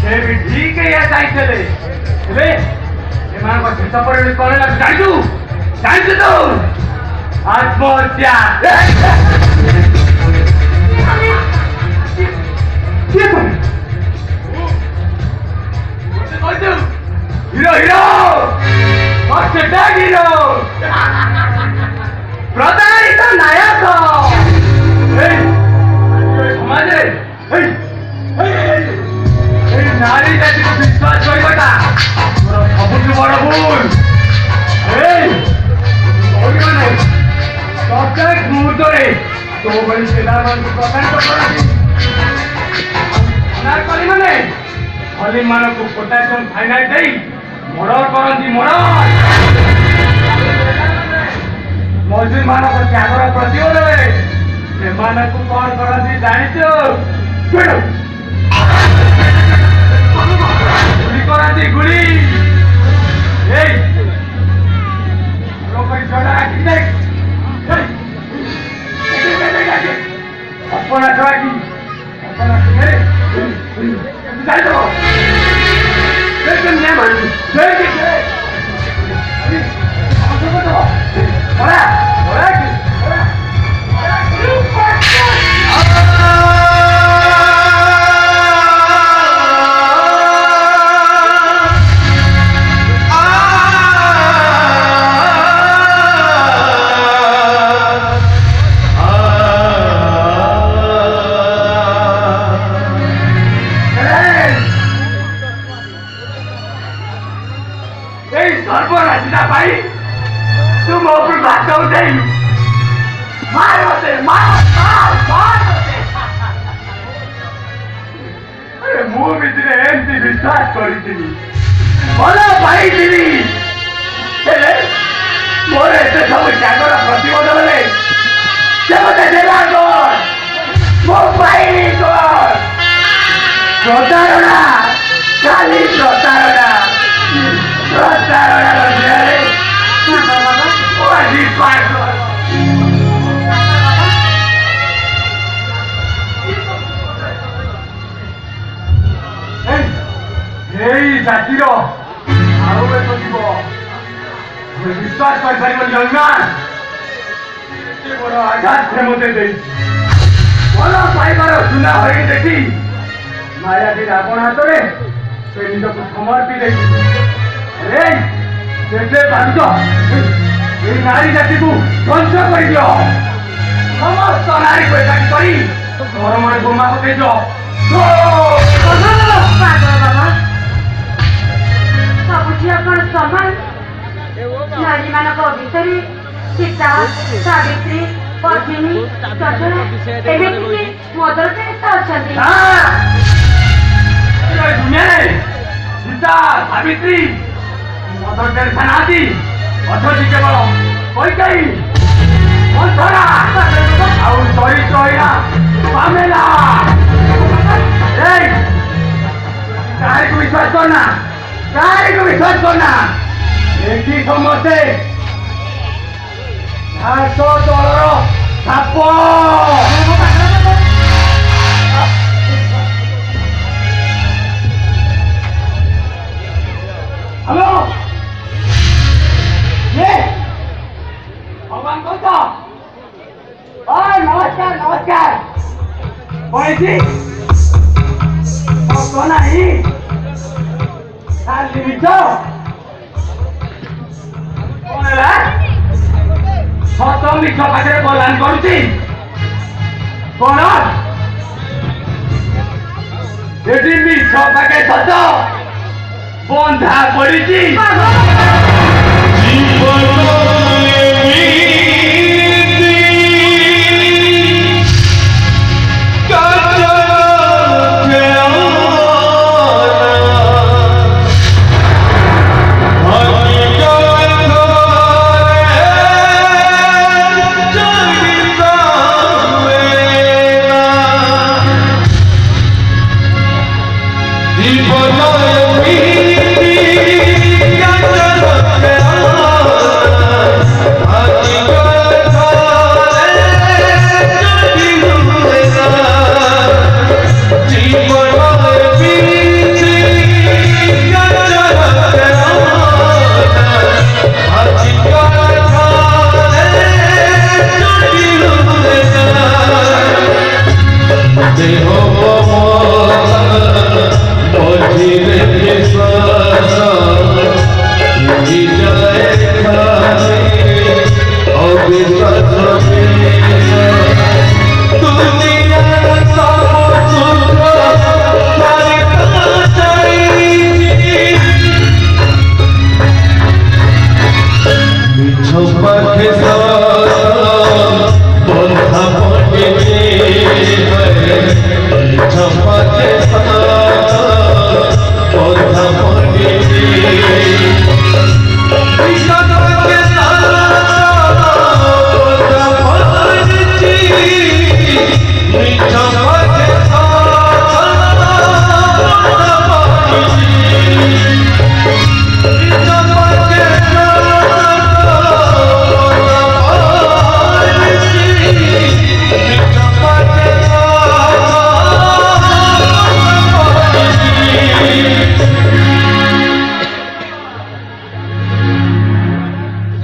ସେ ବି ଠିକ ଏଇଆ ଚାହିଁଥିଲେ ହେଲେ ଏମାନଙ୍କ ଶେଷ ପରିଣତି କଣ ହେଲା ଜାଣିଛୁ ତୁ ଆତ୍ମହତ୍ୟା। ହିରୋ ହିରୋ ହିରୋ ପ୍ରତାରିତ ନାୟକ ସମାଜରେ ନାରୀ ଜାତିକୁ ବିଶ୍ୱାସ କରିବାଟା ମୋର ସବୁଠୁ ବଡ ଭୁଲ। ପ୍ରତ୍ୟେକ ମୁହୂର୍ତ୍ତରେ ତୋ ଭଳି ପିଲାମାନଙ୍କୁ ପ୍ରତାରିତ କରନ୍ତି। ଅନାରକଲି ମାନେ ଅଲିମାନଙ୍କୁ ପୋଟାସିୟମ ଫାଇନାଇଟ୍ ଦେଇ ମର୍ଡର କରନ୍ତି। ମଜୁରମାନଙ୍କ ତ୍ୟାଗର ପ୍ରତିରୋଧରେ ସେମାନଙ୍କୁ କଣ କରନ୍ତି ଜାଣିଛୁ? ଗୁଳି କରନ୍ତି ଗୁଳି। ଅପନା ଛଡାକି ମୁଁ ଭିତରେ ଏମିତି ବିଶ୍ୱାସ କରିଥିଲି, ଭଲ ପାଇଥିଲି। ହେଲେ ମୋର ଏତେ ସବୁ ତ୍ୟାଗର ପ୍ରତିବଦଳରେ ସେ ମତେ ଦେଲା ମୋ ପାଇନି ପ୍ରତାରଣା, ଖାଲି ପ୍ରତାରଣା। ପ୍ରତାରଣା ମଧ୍ୟରେ ଏଇ ଜାତିର ଆଉ ଏକ ଜୀବ ବିଶ୍ୱାସ କରିପାରିବନି ଜନ୍ମାନ ଏତେ ବଡ଼ ଆଘାତ ସେ ମୋତେ ଦେଇଛି। ଭଲ ପାଇବାର ସୁନା ହରି ଦେଖି ମାୟାବୀ ରାବଣ ହାତରେ ସେ ନିଜକୁ ସମର୍ପି ଦେଇଛି। ଯେତେ ପାରୁଛ এই নারী জাতিକୁ ধ্বংସ କରିଦିଅ। ସମସ୍ତ ନାରୀକୁ ଏକାଠି କରି ଧର୍ମରେ ବୋମା ପକେଇଛ। ସବୁ ଝିଅ କଣ ସମାନ? ନାରୀମାନଙ୍କ ଭିତରେ ସୀତା, ସାବିତ୍ରୀ, ପଦ୍ମିନୀ, ଚଞ୍ଚଳା ଏମିତି ମଦର ତେରେସା ଅଛନ୍ତି। ଦୁନିଆରେ ସୀତା, ସାବିତ୍ରୀ, ମଦର ତେରେସା ନାହାନ୍ତି। ଅଛନ୍ତି କେବଳ କୈକେୟୀ, ମନ୍ଥରା ଆଉ ଚରିତ୍ରହୀନା ପାମେଲା। କାହାରିକୁ ବିଶ୍ୱାସ କରନା, କାହାରିକୁ ବିଶ୍ୱାସ କରନା। ଏଠି ସମସ୍ତେ ଘାସ ତଳର ସାପ। ହ୍ୟାଲୋ, ଭଗବାନ କହୁଛ? ନମସ୍କାର ନମସ୍କାର। କହିଛି ନାହିଁ ଖାଲି ମିଛ। କଣ ହେଲା? ସତ ମିଛ ପାଖରେ ବଲାନ କରୁଛି। କଣ ଏଠି ମିଛ ପାଖେ ସତ ବନ୍ଧା ପଡିଛି।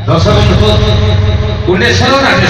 দর্শক বন্ধু 19